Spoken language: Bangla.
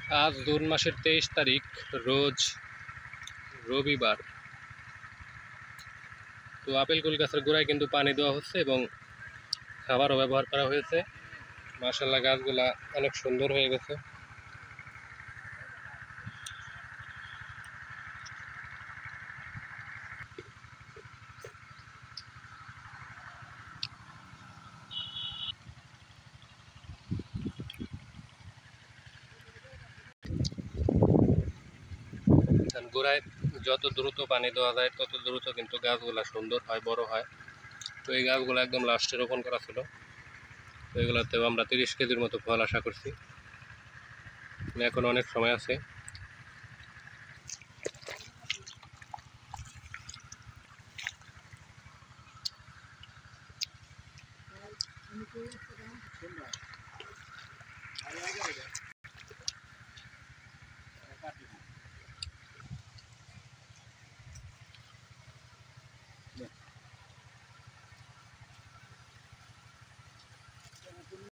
আজ জুন মাসের 23 তারিখ, রোজ রবিবার। তো আপেল কুল গাছের গোড়ায় কিন্তু পানি দেওয়া হচ্ছে এবং খাবারও ব্যবহার করা হয়েছে। মাশাআল্লাহ, গাছগুলা অনেক সুন্দর হয়ে গেছে। গোড়ায় যত দ্রুত পানি দেওয়া যায় তত দ্রুত কিন্তু গাছগুলা সুন্দর হয়, বড় হয়। তো এই গাছগুলো একদম লাস্টে রোপণ করা ছিল। তো এগুলোতেও আমরা 30 কেজির মতো ফল আশা করছি। এখন অনেক সময় আছে।